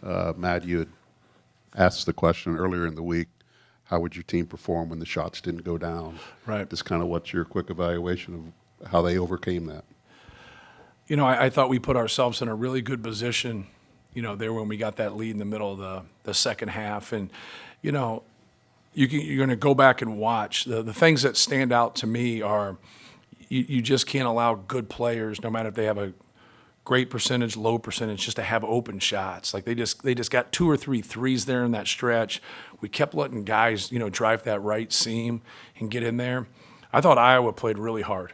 Matt, you had asked the question earlier in the week, how would your team perform when the shots didn't go down? Right. Just kind of what's your quick evaluation of how they overcame that? I thought we put ourselves in a really good position, there when we got that lead in the middle of the second half. And, you're going to go back and watch. The things that stand out to me are you just can't allow good players, no matter if they have a great percentage, low percentage, just to have open shots. Like they just got 2 or 3 threes there in that stretch. We kept letting guys, drive that right seam and get in there. I thought Iowa played really hard.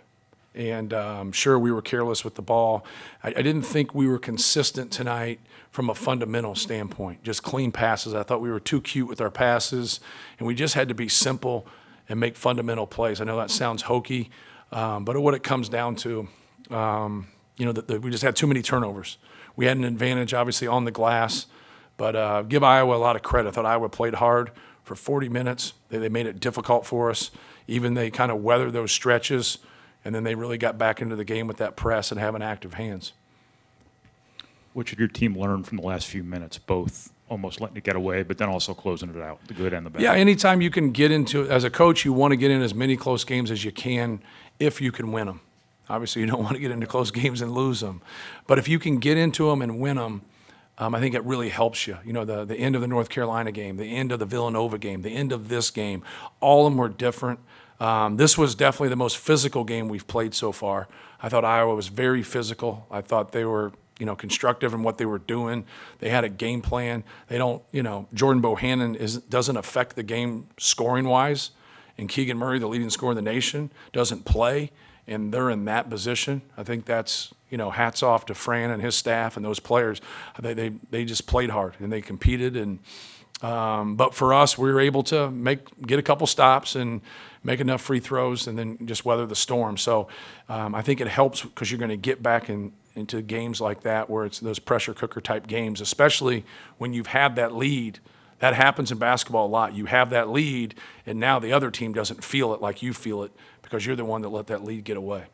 And sure, we were careless with the ball. I didn't think we were consistent tonight from a fundamental standpoint, just clean passes. I thought we were too cute with our passes, and we just had to be simple and make fundamental plays. I know that sounds hokey, but what it comes down to, we just had too many turnovers. We had an advantage, obviously, on the glass, but give Iowa a lot of credit. I thought Iowa played hard for 40 minutes. They made it difficult for us. Even they kind of weathered those stretches, and then they really got back into the game with that press and having active hands. What should your team learn from the last few minutes, both almost letting it get away, but then also closing it out, the good and the bad? Yeah, anytime you can get into, as a coach, you want to get in as many close games as you can if you can win them. Obviously, you don't want to get into close games and lose them. But if you can get into them and win them, I think it really helps you. The end of the North Carolina game, the end of the Villanova game, the end of this game, all of them were different. This was definitely the most physical game we've played so far. I thought Iowa was very physical. I thought they were, constructive in what they were doing. They had a game plan. They don't, Jordan Bohannon doesn't affect the game scoring-wise, and Keegan Murray, the leading scorer in the nation, doesn't play, and they're in that position. I think that's, hats off to Fran and his staff and those players. They just played hard, and they competed. And but for us, we were able to get a couple stops and make enough free throws and then just weather the storm. So I think it helps because you're going to get back into games like that where it's those pressure cooker type games, especially when you've had that lead. That happens in basketball a lot. You have that lead, and now the other team doesn't feel it like you feel it because you're the one that let that lead get away.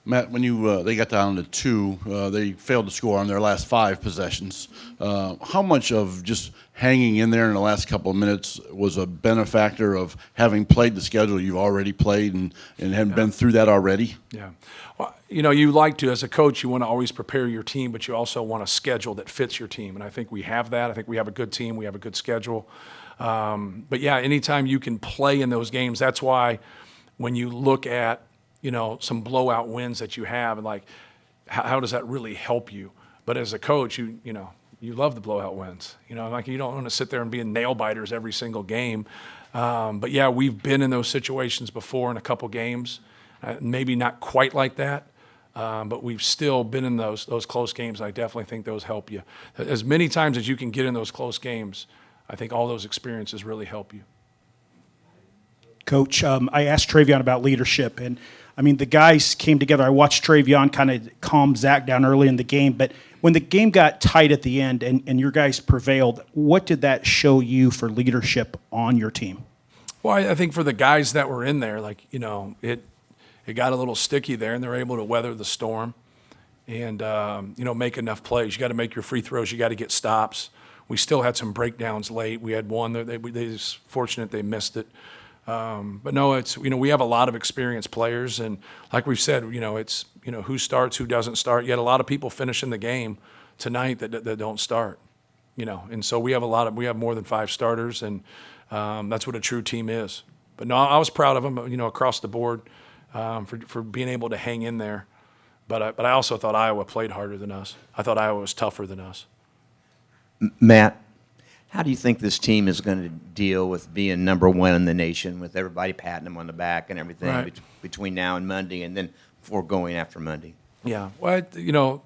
Matt, when they got down to 2, they failed to score on their last 5 possessions. How much of just hanging in there in the last couple of minutes was a benefactor of having played the schedule you've already played and have been through that already? Yeah. Well, you like to, as a coach, you want to always prepare your team, but you also want a schedule that fits your team. And I think we have that. I think we have a good team. We have a good schedule. But, yeah, anytime you can play in those games, that's why when you look at, some blowout wins that you have, and like, how does that really help you? But as a coach, you love the blowout wins. You don't want to sit there and be in nail biters every single game. But yeah, we've been in those situations before in a couple games. Maybe not quite like that, but we've still been in those close games. I definitely think those help you. As many times as you can get in those close games, I think all those experiences really help you. Coach, I asked Travion about leadership, and the guys came together. I watched Travion kind of calm Zach down early in the game, but when the game got tight at the end and your guys prevailed, what did that show you for leadership on your team? Well, I think for the guys that were in there, it got a little sticky there, and they're able to weather the storm and, make enough plays. You got to make your free throws. You got to get stops. We still had some breakdowns late. We had one that they was fortunate they missed it. But no, it's, we have a lot of experienced players, and like we've said, it's, who starts, who doesn't start. You had a lot of people finishing the game tonight that don't start, and so we have more than 5 starters, and that's what a true team is. But no, I was proud of them, across the board, for being able to hang in there. But I also thought Iowa played harder than us. I thought Iowa was tougher than us. Matt, how do you think this team is going to deal with being number 1 in the nation, with everybody patting them on the back and everything right. between now and Monday, and then before going after Monday? Yeah, well,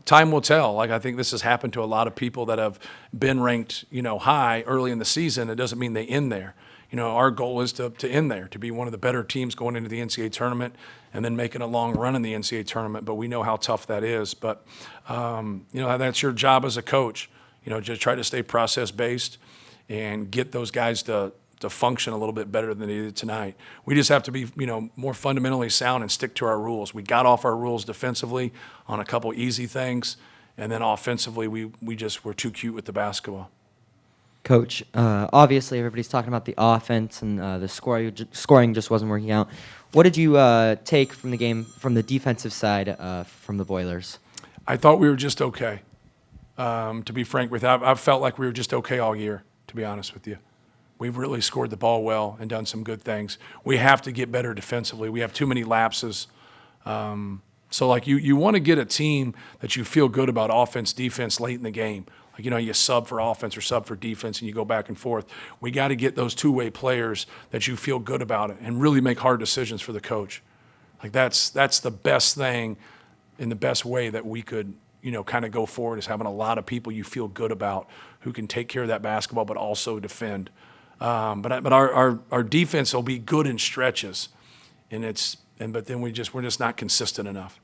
time will tell. I think this has happened to a lot of people that have been ranked, high early in the season. It doesn't mean they end there. Our goal is to end there, to be one of the better teams going into the NCAA tournament and then making a long run in the NCAA tournament. But we know how tough that is. But, that's your job as a coach, just try to stay process-based and get those guys to function a little bit better than they did tonight. We just have to be, more fundamentally sound and stick to our rules. We got off our rules defensively on a couple easy things, And then offensively, we just were too cute with the basketball. Coach, obviously everybody's talking about the offense and the scoring just wasn't working out. What did you take from the game from the defensive side from the Boilers? I thought we were just okay. To be frank with you, I've felt like we were just okay all year, to be honest with you. We've really scored the ball well and done some good things. We have to get better defensively. We have too many lapses. So, like, you want to get a team that you feel good about offense, defense late in the game. Like, you sub for offense or sub for defense and you go back and forth. We got to get those two-way players that you feel good about it and really make hard decisions for the coach. Like, that's the best thing in the best way that we could, kind of go forward, is having a lot of people you feel good about who can take care of that basketball but also defend. But our defense will be good in stretches, but then we're just not consistent enough.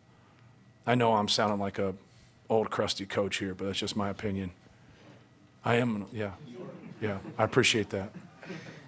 I know I'm sounding like a old crusty coach here, but that's just my opinion. I am, yeah. I appreciate that.